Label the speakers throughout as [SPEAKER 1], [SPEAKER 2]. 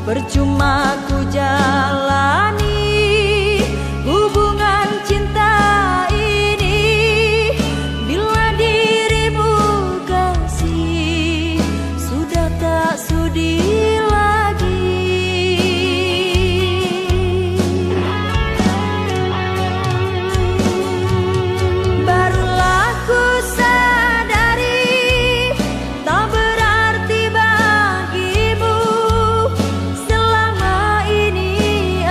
[SPEAKER 1] percuma ku jalani hubungan cinta ini bila dirimu kasih sudah tak sudi lagi. Barulah ku sadari tak berarti bagimu selama ini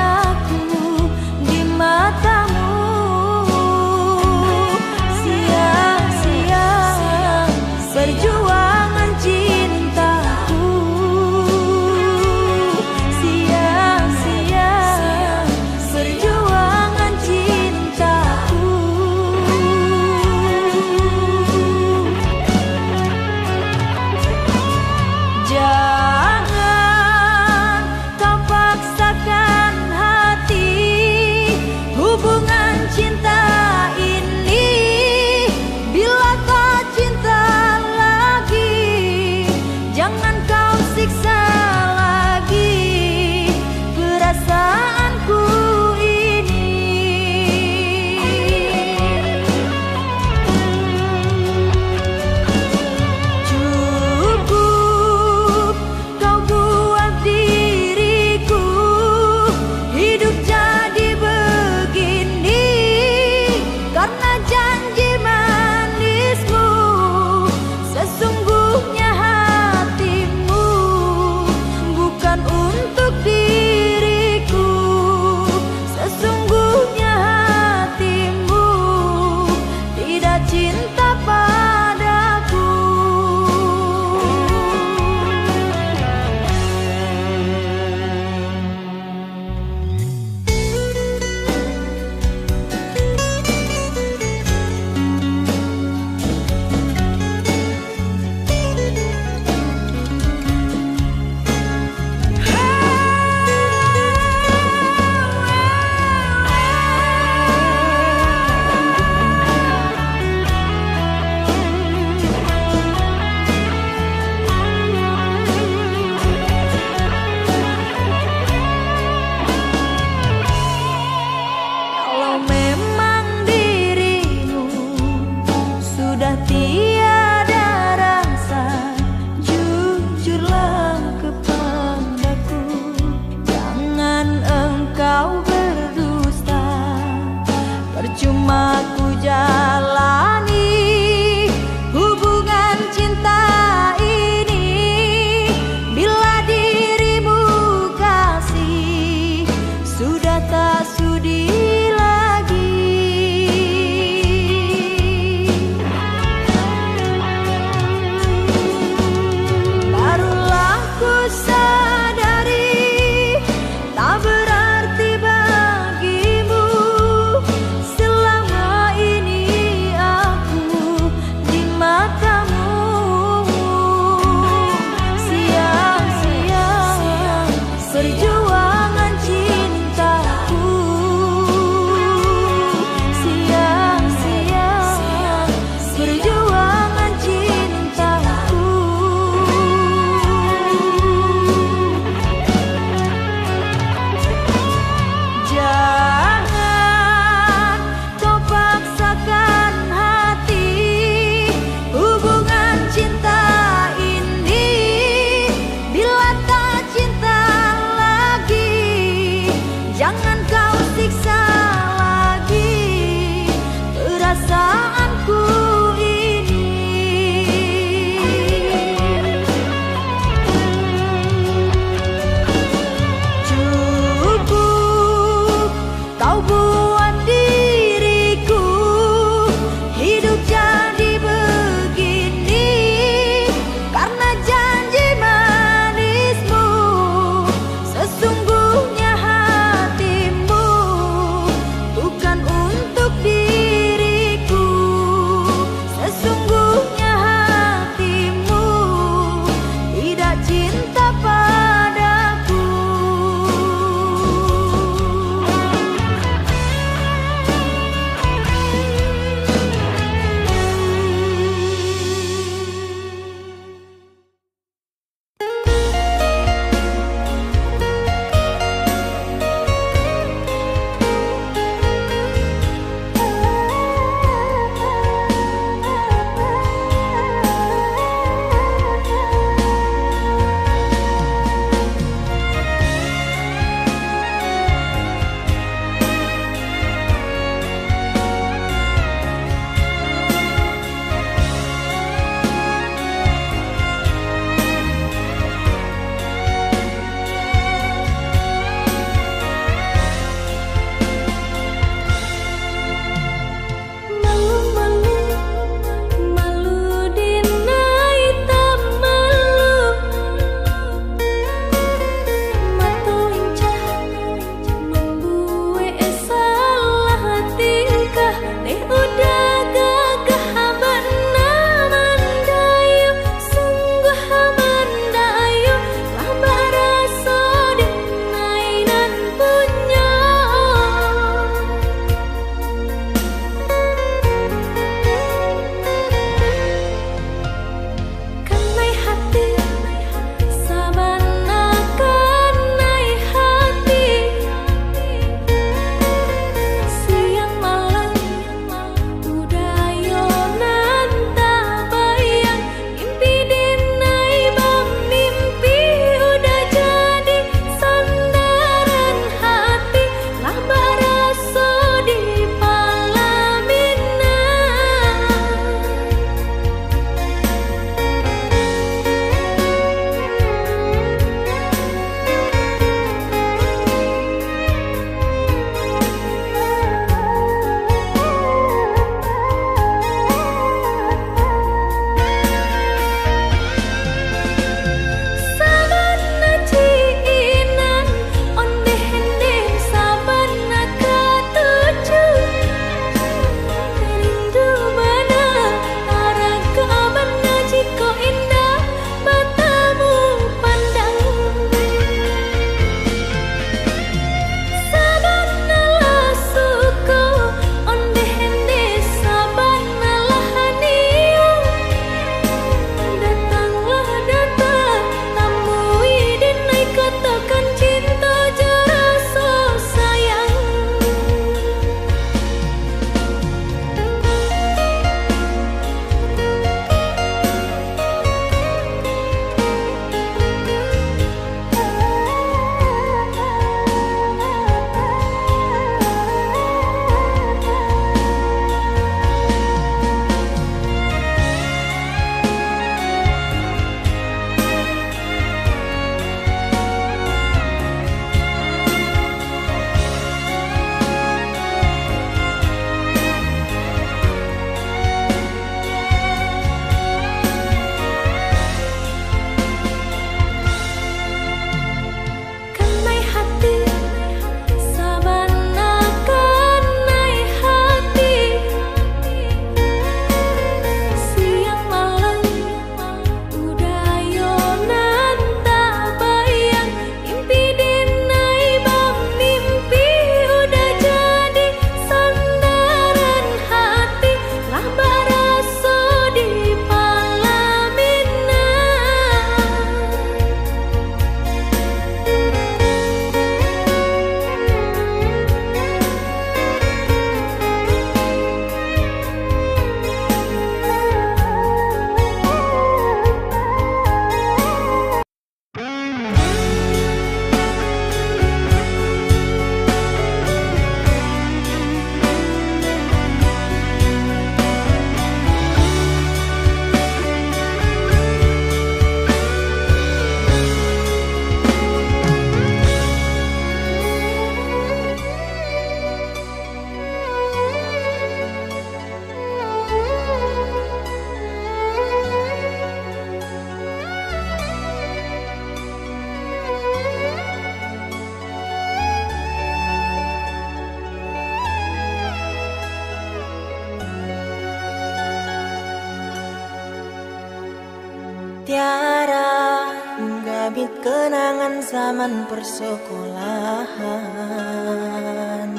[SPEAKER 2] Tiara menggabit kenangan zaman persekolahan.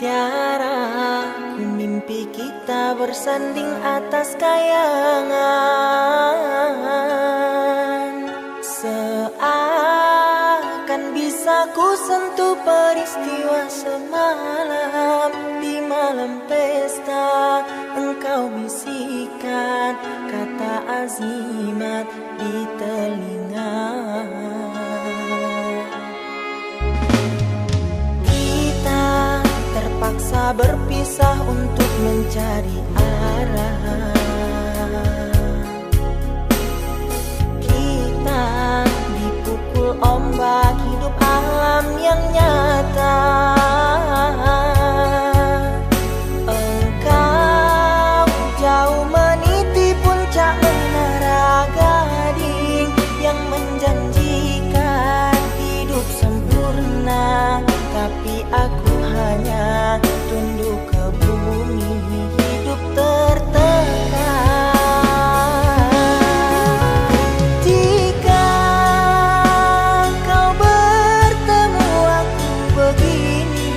[SPEAKER 2] Tiara mimpi kita bersanding atas kayangan. Seakan bisa ku sentuh peristiwa semalam. Di malam pesta engkau bisikan kata azimat di telinga. Kita terpaksa berpisah untuk mencari arah. Kita dipukul ombak hidup alam yang nyata. Engkau jauh meniti puncak menara gading yang menjanjikan hidup sempurna, tapi aku hanya tunduk ke bumi, hidup tertekan. Jika kau bertemu aku begini,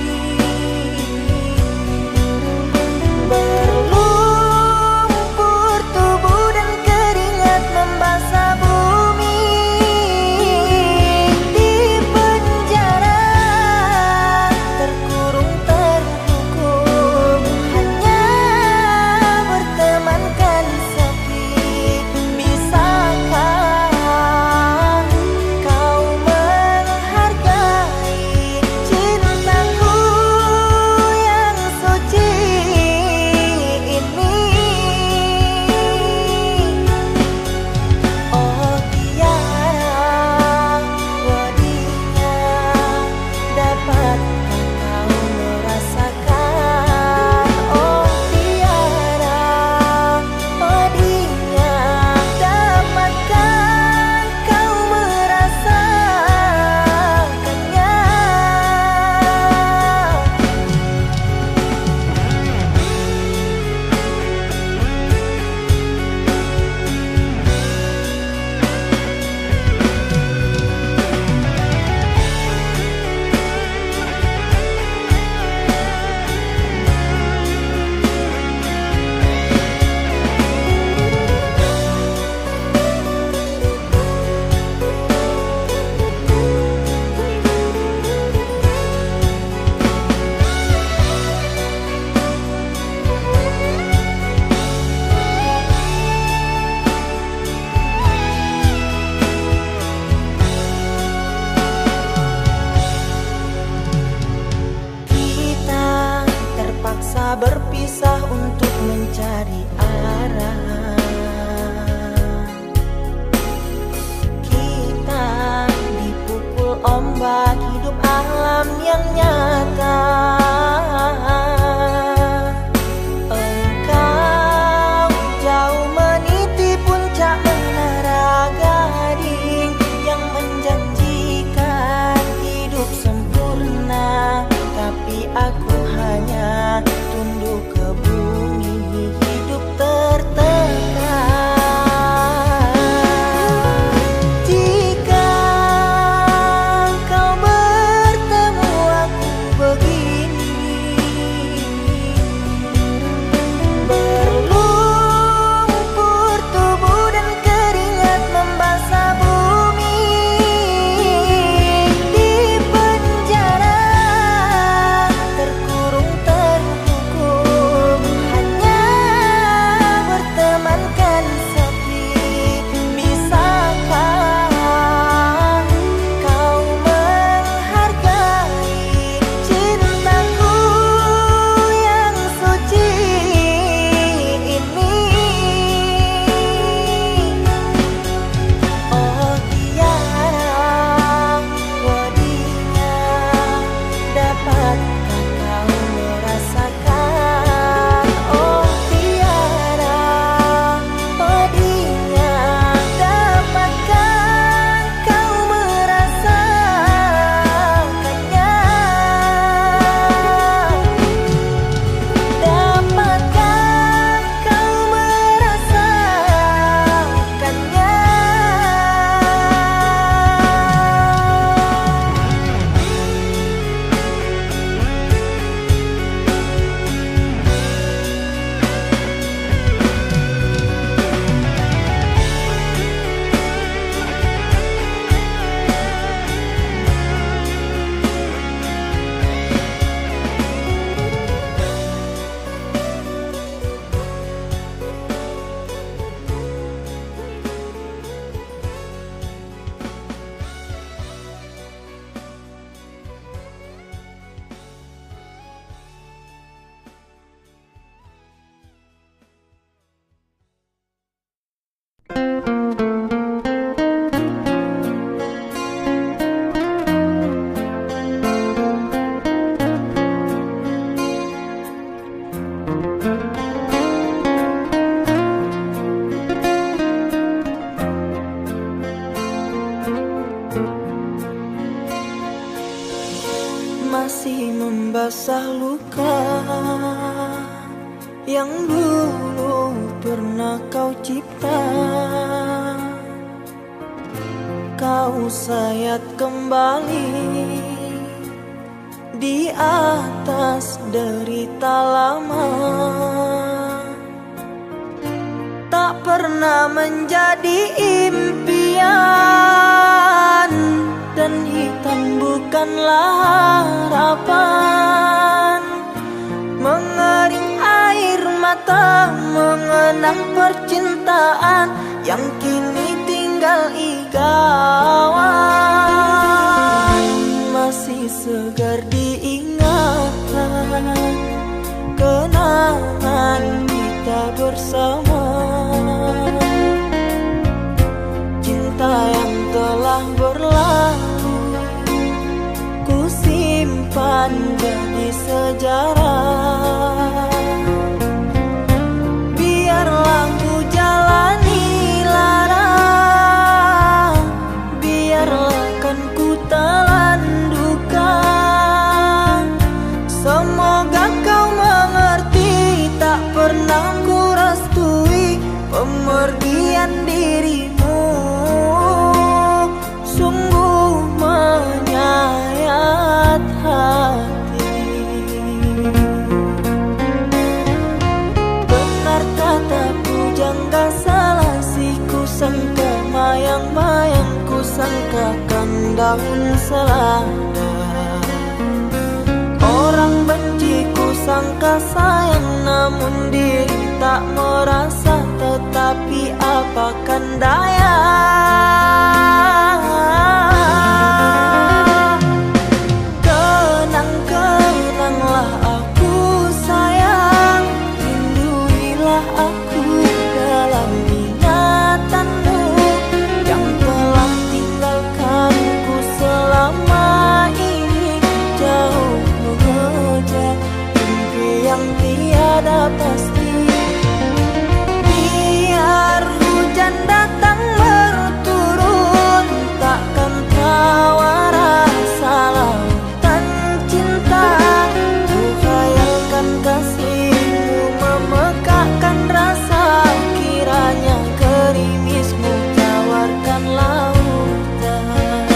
[SPEAKER 2] berlumpur tubuh dan keringat membasah bumi. Di penjara terkurung terhukum, hanya bertemankan sepi. Bisakah kau menghargai cintaku yang suci ini? Oh Tiara, wadinya, dapatkah kau merasakan? Oh Tiara, wadinya, dapatkah kau merasakannya? Kita terpaksa berpisah untuk mencari arah. Kita dipukul ombak hidup alam yang nyata. Engkau jauh meniti puncak menara gading yang menjanjikan hidup sempurna, tapi aku hanya tunduk ke bumi, hidup tertekan. Jika kau bertemu aku masih membasah luka yang dulu pernah kau cipta. Kau sayat kembali di atas derita lama. Tak pernah menjadi impian, dan hitam bukanlah harapan. Mengering air mata mengenang percintaan yang kini tinggal igawan. Masih segar diingatan kenangan kita bersama. Cinta yang telah berlalu ku simpan jadi sejarah. Biarlah ku jalani lara, biarlah kan ku telan duka. Semoga kau mengerti, tak pernah ku restui pemergian dirimu. Sungguh menyayat hati. Benar kata pujangga Selasi, ku sangka mayang-mayang, ku sangkakan daun selada. Orang benci ku sangka sayang, namun diri tak merasa. Tetapi apakan daya. Kenang-kenanglah aku sayang, rinduilah aku dalam ingatanmu yang telah tinggalkanku selama ini. Jauh mengejar mimpi yang tiada pasti. Biar hujan datang berturun, takkan tawa rasa lautan cinta. Ku khayalkan kasihmu memekakkan rasa, kiranya gerimismu tawarkan lautan.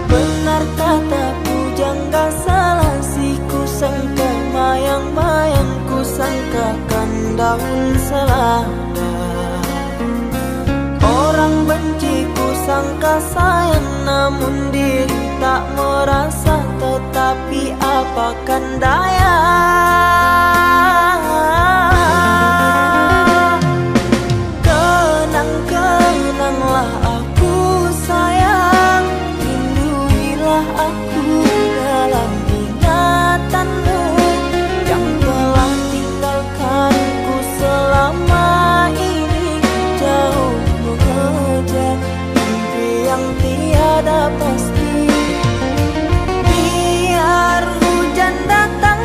[SPEAKER 2] Benar kata pujangga Selasi, ku sangka mayang-mayang, ku sangkakan daun selada. Orang benci ku sangka sayang, namun diri tak merasa. Tetapi apakan daya. Kenang-kenanglah aku sayang, rinduilah aku dalam ingatanmu yang telah tinggalkanku selama ini. Jauh mengejar mimpi yang tiada pasti. Biar hujan datang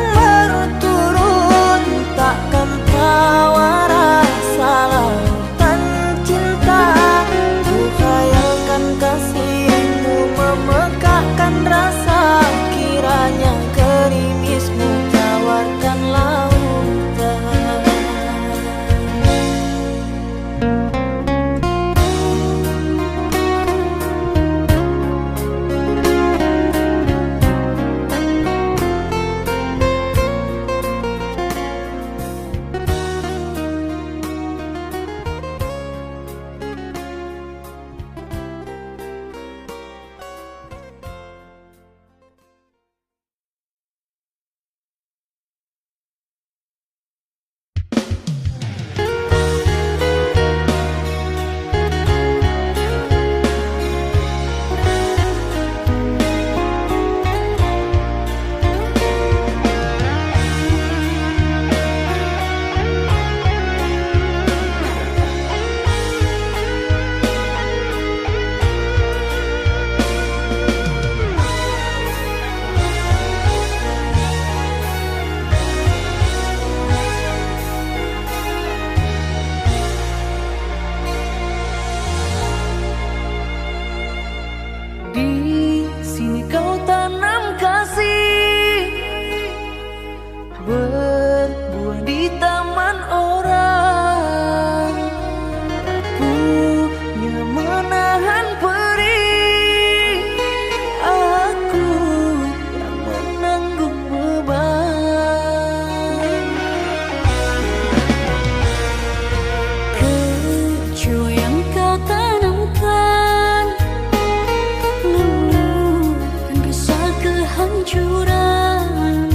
[SPEAKER 1] kehancuran,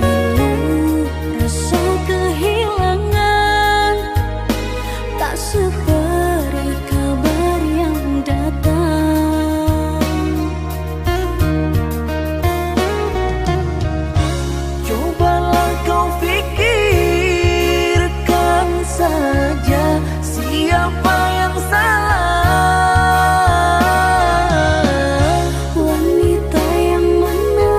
[SPEAKER 1] pilu rasa kehilangan, tak seperti kabar yang datang.
[SPEAKER 2] Cobalah kau pikirkan saja siapa yang salah.
[SPEAKER 1] Wanita yang mana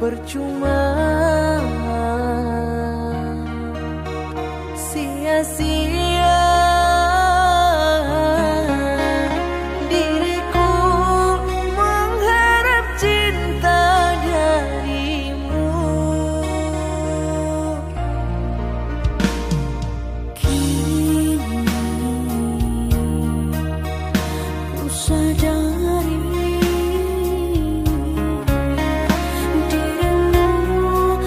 [SPEAKER 2] percuma, sia-sia diriku mengharap cinta darimu.
[SPEAKER 1] Kini ku sadari dirimu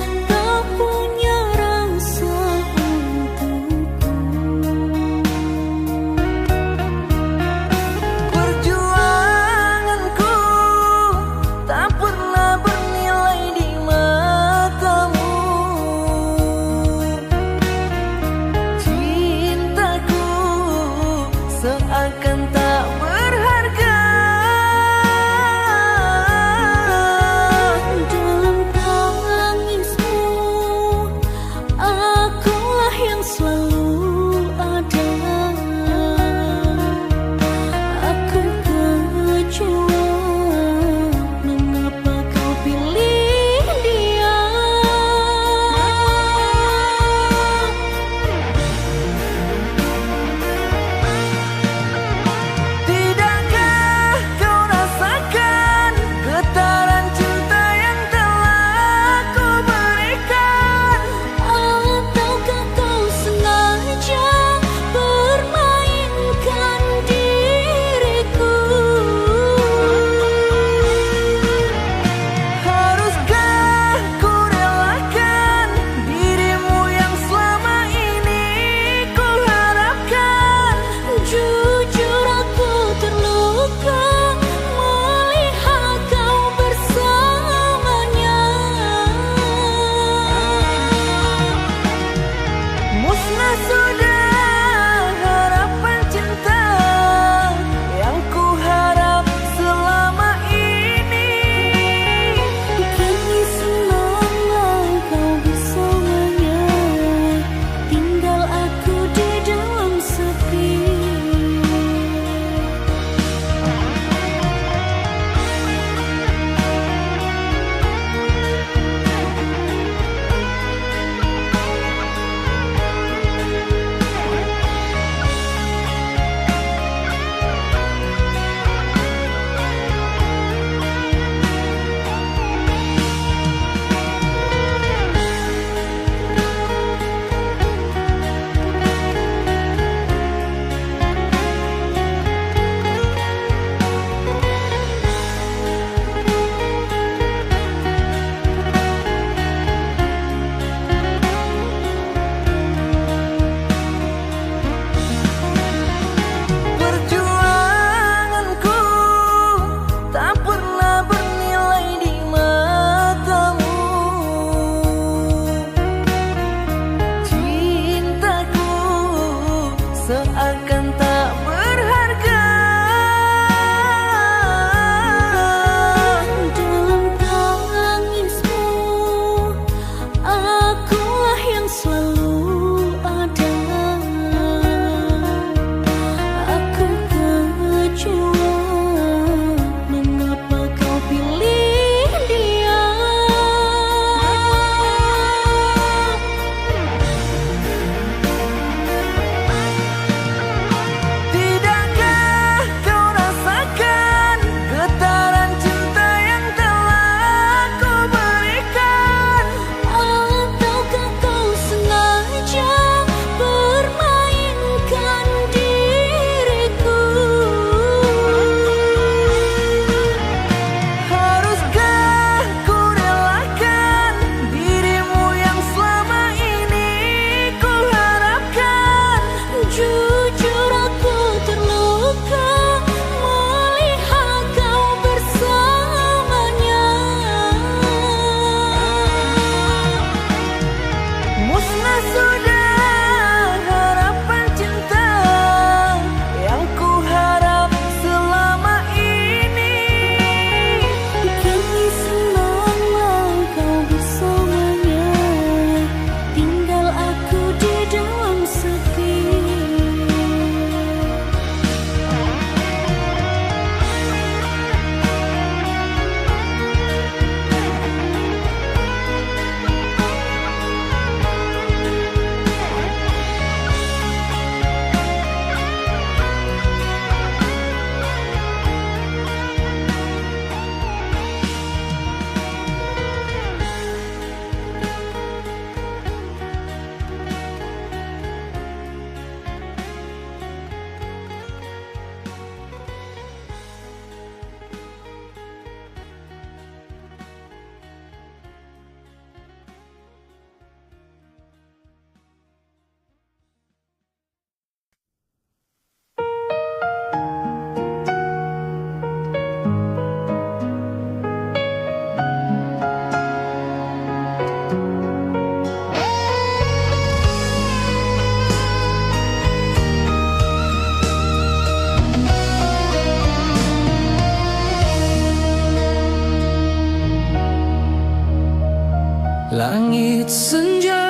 [SPEAKER 3] Langit senja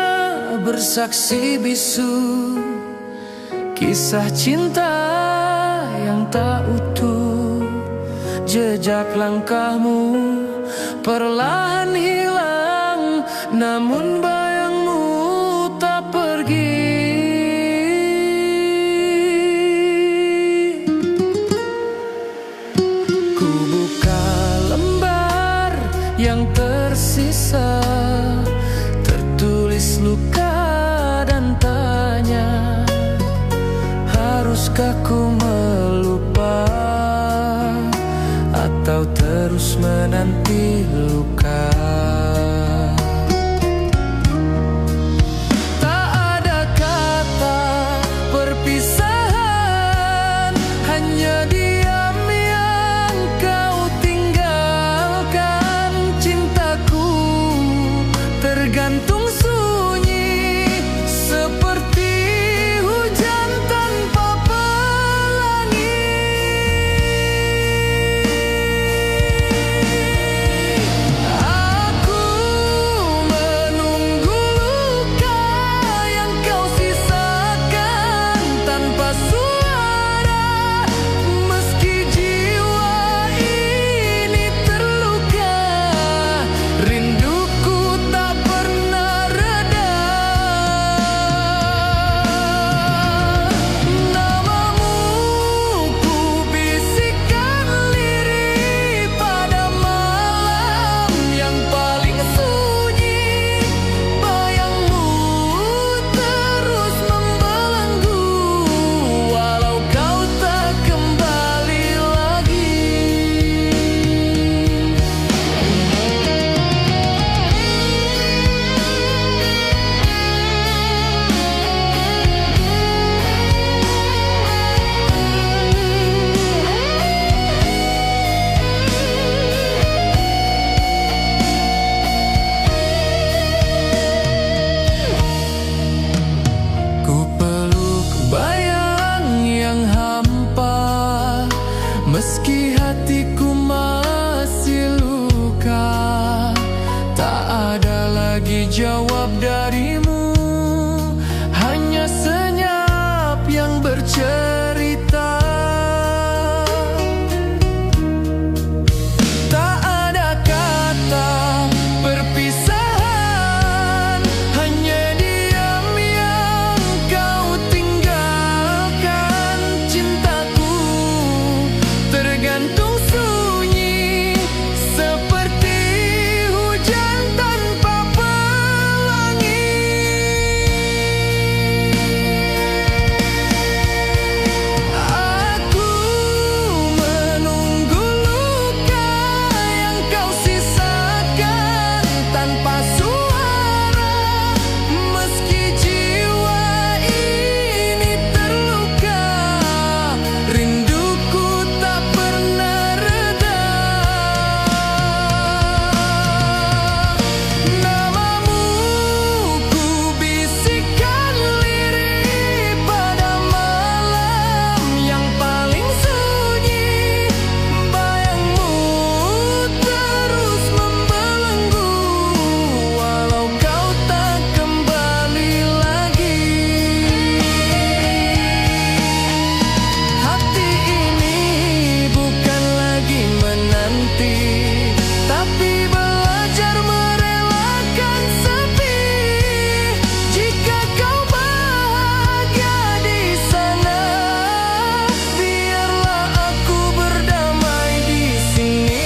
[SPEAKER 3] bersaksi bisu, kisah cinta yang tak utuh. Jejak langkahmu perlahan hilang, namun bayangmu tak pergi. Ku buka lembar yang tersisa, tertulis luka dan tanya, haruskah ku melupa atau terus menanti luka? Tak ada kata perpisahan, hanya diam yang kau tinggalkan. Cintaku tergantung sunyi, seperti hujan tanpa pelangi. Aku menunggu luka yang kau sisakan tanpa suara, meski jiwa ini terluka. Rinduku tak pernah reda. Namamu ku bisikan lirih pada malam yang paling sunyi. Bayangmu terus membelenggu, walau kau tak kembali lagi. Ku peluk bayang yang hampa, meski hatiku masih luka. Tak ada lagi jawab darimu, hanya senyap yang bercerita. Tak ada kata perpisahan, hanya diam yang kau tinggalkan. Cintaku tergantung sunyi, seperti hujan tanpa pelangi. Aku menunggu luka yang kau sisakan tanpa suara, meski jiwa ini terluka. Rinduku tak pernah reda. Namamu ku bisikan lirih pada malam yang paling sunyi. Bayangmu terus membelenggu, walau kau tak kembali lagi. Hati ini bukan lagi menanti, tapi belajar merelakan sepi. Jika kau bahagia di sana, biarlah aku berdamai di sini.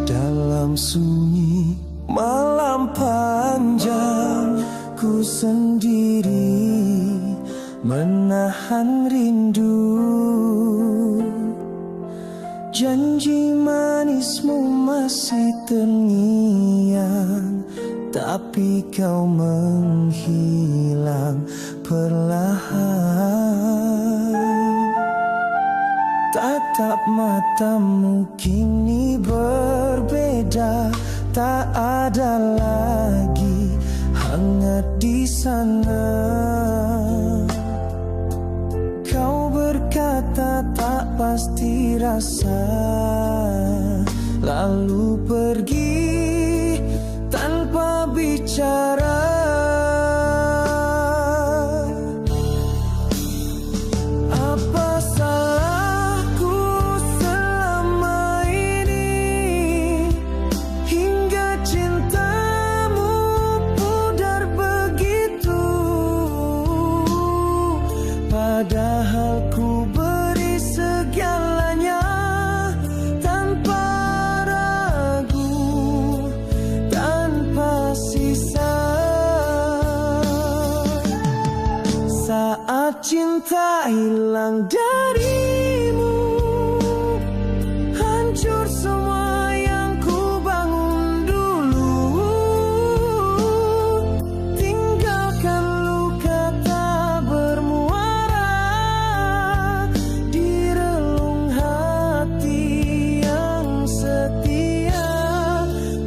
[SPEAKER 3] Dalam sunyi malam panjang, ku sendiri menahan rindu. Janji manismu masih terngiang tapi kau menghilang perlahan. Tatap matamu kini berbeda, tak ada lagi hangat di sana. Kau berkata tak pasti rasa, lalu pergi tanpa bicara. Apa salahku selama ini hingga cintamu pudar begitu? Padahal ku beri segalanya tanpa ragu, tanpa sisa. Saat cinta hilang darimu, hancur semua yang ku bangun dulu. Tinggalkan luka tak bermuara di relung hati yang setia.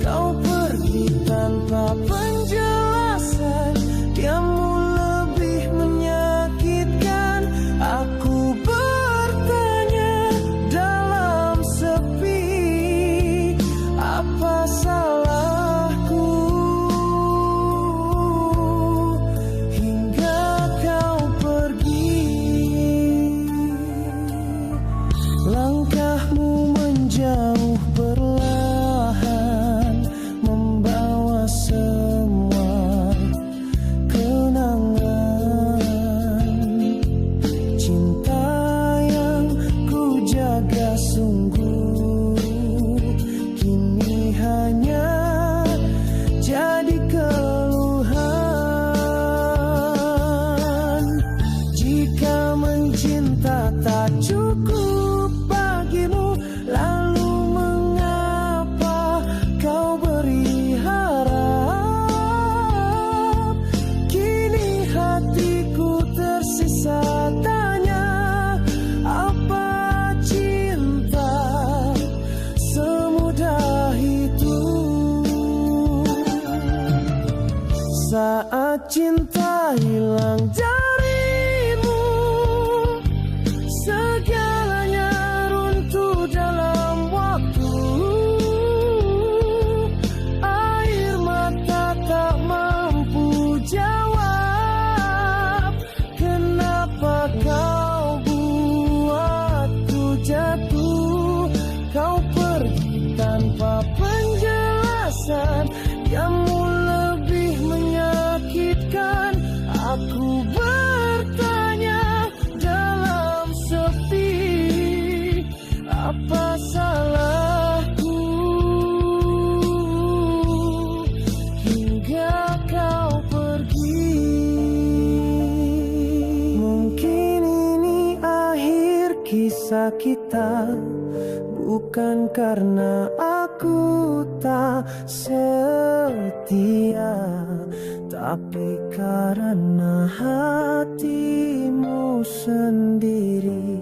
[SPEAKER 3] Kau pergi tanpa penjelasan, diammu lebih menyakitkan. Aku bertanya dalam sepi, apa salahku hingga kau pergi? Langkahmu menjauh perlahan, membawa semua kenangan. Cinta yang ku jaga sungguh kini hanya jadi keluhan. Jika mencinta tak cukup bagimu, lalu mengapa kau beri harap? Kini hatiku tersisa tanya, apa cinta semudah itu? Saat cinta hilang darimu, segalanya runtuh dalam waktu. Air mata tak mampu jawab, kenapa kau buatku jatuh. Kau pergi tanpa penjelasan, kamu lebih menyakitkan. Aku bertanya dalam sepi, apa salahku hingga kau pergi? Mungkin ini akhir kisah kita, bukan karena aku tak setia, tapi karena hatimu sendiri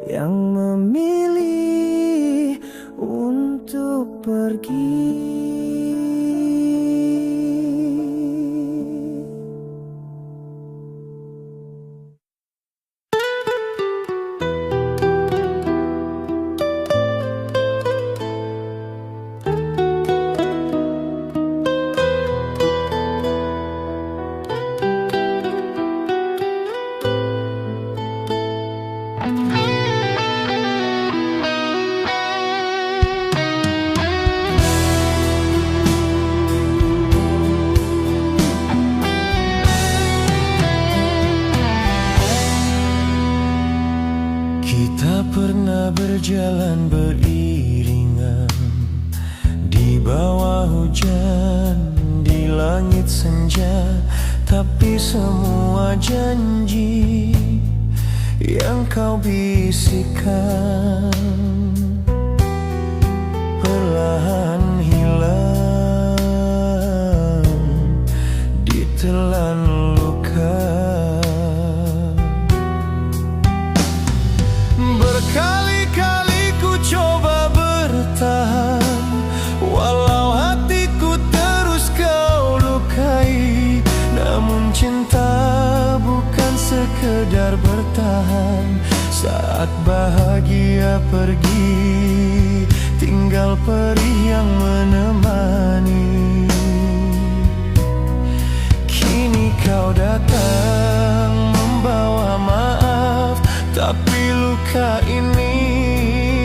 [SPEAKER 3] yang memilih untuk pergi. Pernah berjalan beriringan di bawah hujan, di langit senja, tapi semua janji yang kau bisikkan perlahan hilang. Saat bahagia pergi, tinggal perih yang menemani. Kini kau datang membawa maaf, tapi luka ini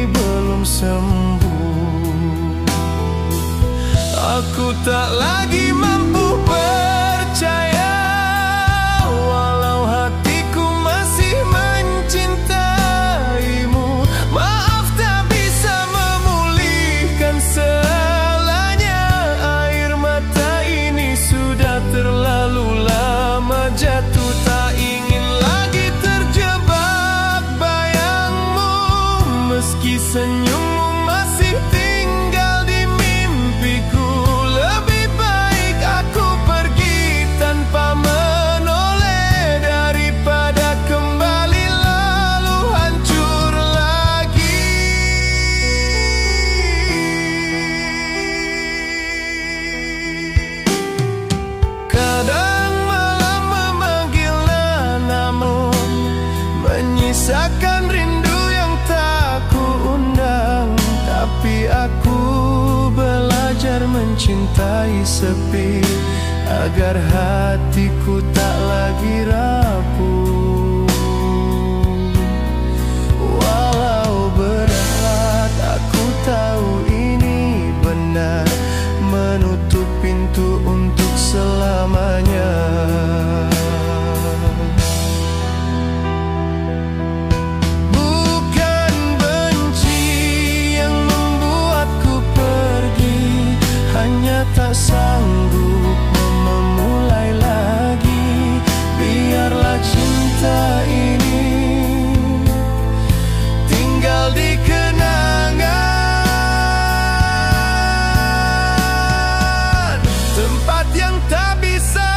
[SPEAKER 3] belum sembuh. Aku tak lagi mampu percaya, walau hatiku masih mencintaimu. Maaf tak bisa memulihkan segalanya. Air mata ini sudah terlalu lama jatuh, tak ingin lagi terjebak bayangmu. Meski senyummu masih tinggal di mimpiku, lebih baik aku pergi tanpa menoleh daripada kembali lalu hancur lagi. Kadang malam memanggil namamu, menyisakan rindu yang tak kuundang. Tapi aku belajar mencintai sepi, agar hatiku tak lagi rapuh. Walau berat, aku tahu ini benar, menutup pintu untuk selamanya. Bukan benci yang membuatku pergi, hanya tak sanggup memulai lagi. Biarlah cinta ini tinggal di kenangan, tempat yang tak bisa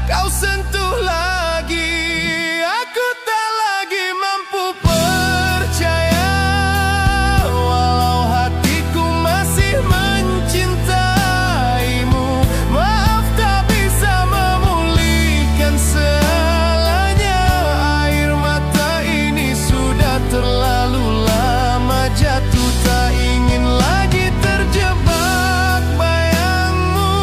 [SPEAKER 3] kau sentuh lagi. Aku tak lagi mampu percaya, walau hatiku masih mencintaimu. Maaf tak bisa memulihkan segalanya. Air mata ini sudah terlalu lama jatuh, tak ingin lagi terjebak bayangmu.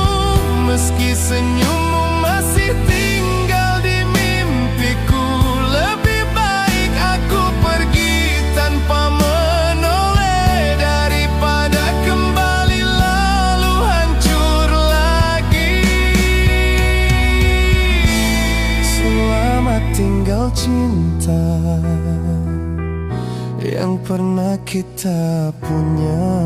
[SPEAKER 3] Meski senyummu masih tinggal di mimpiku, lebih baik aku pergi tanpa menoleh daripada kembali lalu hancur lagi. Selamat tinggal cinta yang pernah kita punya.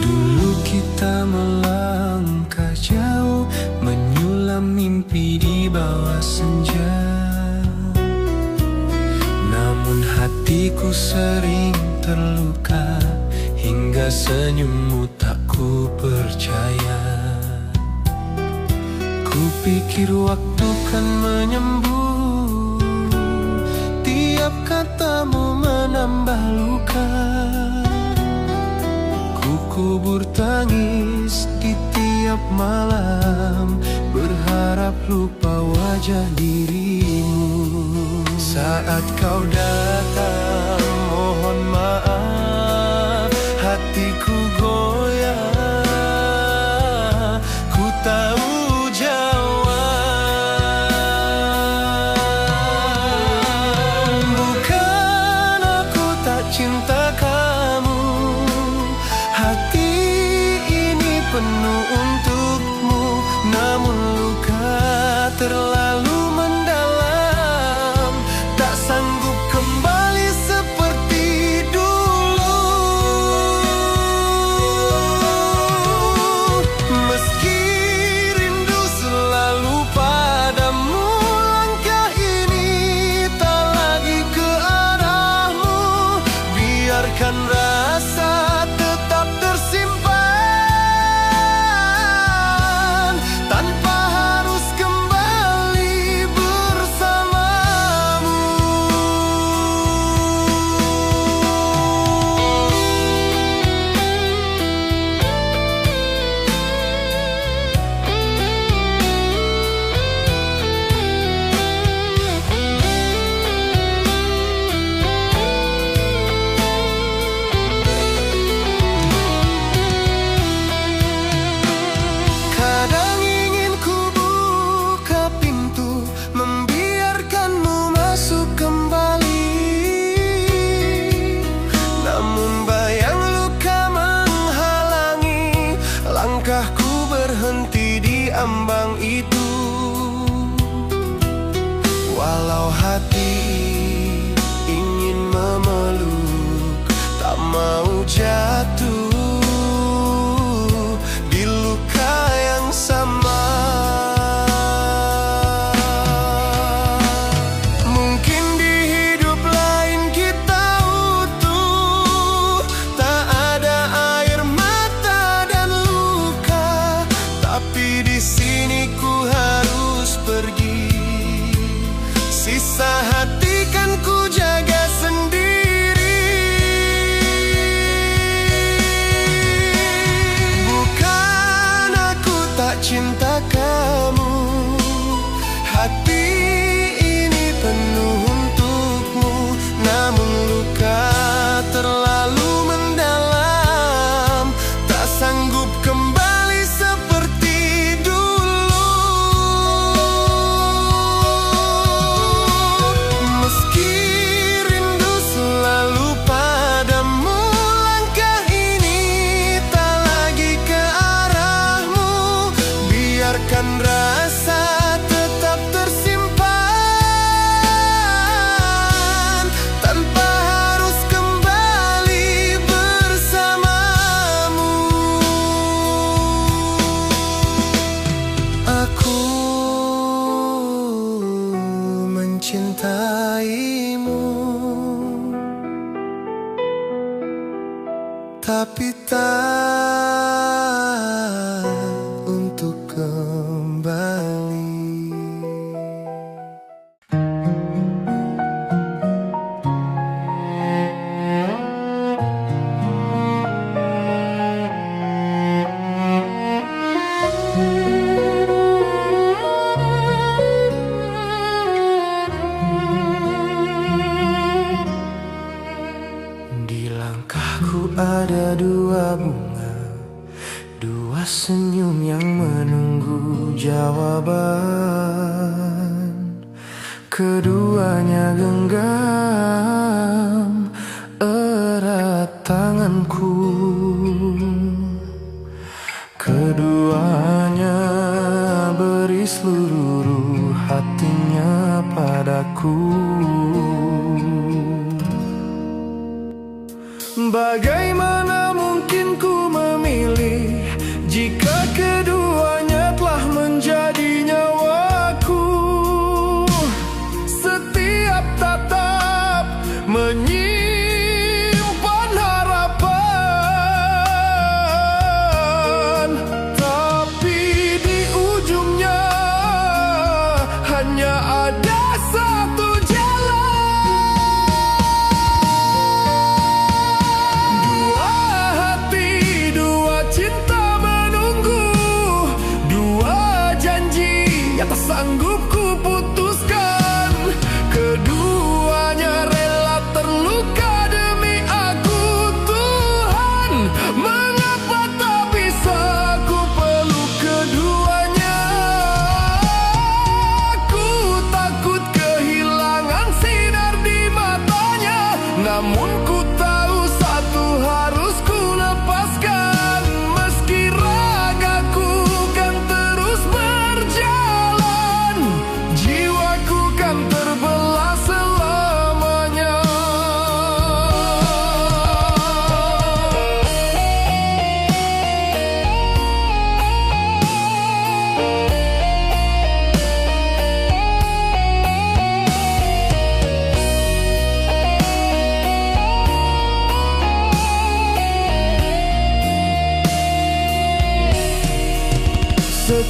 [SPEAKER 3] Dulu kita melangkah jauh, menyulam mimpi di bawah senja. Namun hatiku sering terluka, hingga senyummu tak ku percaya. Kupikir waktu kan menyembuh, tiap katamu menambah luka. Ku kubur tangis di tiap malam, berharap lupa wajah dirimu. Saat kau datang mohon maaf, hatiku goyah. Ku tahu jawab, bukan aku tak cinta kamu. Hati ini penuh untukmu, namun luka terlalu mendalam, tak sanggup kembali seperti dulu. biarkan rasa tetap tersimpan tanpa harus kembali bersamamu. Kadang ingin ku buka pintu, membiarkanmu masuk kembali. Namun bayang luka menghalangi langkahku berhenti di ambang itu. Walau hati ingin memeluk, tak mau jatuh di luka yang sama. Mungkin di hidup lain kita utuh, tak ada air mata dan luka, tapi di sini ku harus pergi. Sisa hati kan ku jaga sendiri. Bukan aku tak cinta kamu, hati ini penuh untukmu. Namun luka terlalu mendalam, tak sanggup kembali seperti dulu. Meski rindu selalu padamu, langkah ini tak lagi ke arahmu. Biarkan rasa tetap tersimpan tanpa harus kembali bersamamu. Aku mencintaimu, tapi tak untuk kembali. Di langkahku ada dua bunga, dua senyum yang menunggu jawaban. Keduanya genggam erat tanganku, keduanya beri seluruh hatinya padaku. Bagaimana mungkin ku memilih jika keduanya telah menjadi nyawaku? Setiap tatap menyimpan harapan, tapi di ujungnya hanya ada satu tak sanggup ku putuskan. Keduanya rela terluka demi aku. Tuhan, mengapa tak bisa ku peluk keduanya? Aku takut kehilangan sinar di matanya, namun ku tahu satu harus ku lepaskan. Meski ragaku kan terus berjalan, jiwaku kan terbelah selamanya.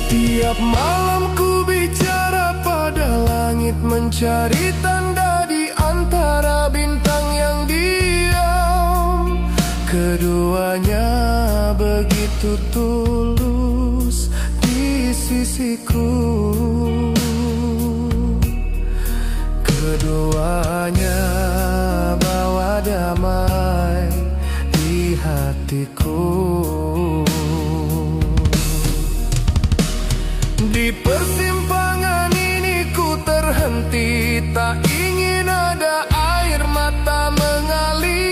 [SPEAKER 3] Tiap malam ku bicara pada langit, mencari tanda di antara bintang yang diam. Keduanya begitu tulus di sisiku. Keduanya bawa damai di hatiku. Di persimpangan ini ku terhenti, tak ingin ada air mata mengalir,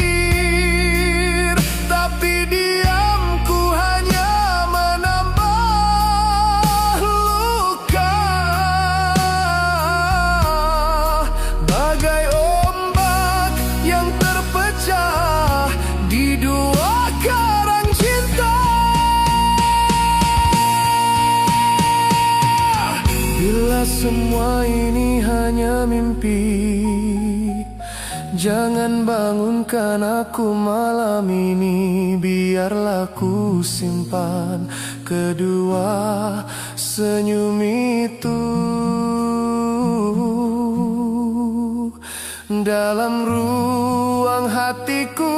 [SPEAKER 3] tapi diamku hanya menambah luka. Bagai ombak yang terpecah di dua karang cinta. Bila semua ini hanya mimpi, jangan bangunkan aku malam ini. Biarlah ku simpan kedua senyum itu dalam ruang hatiku.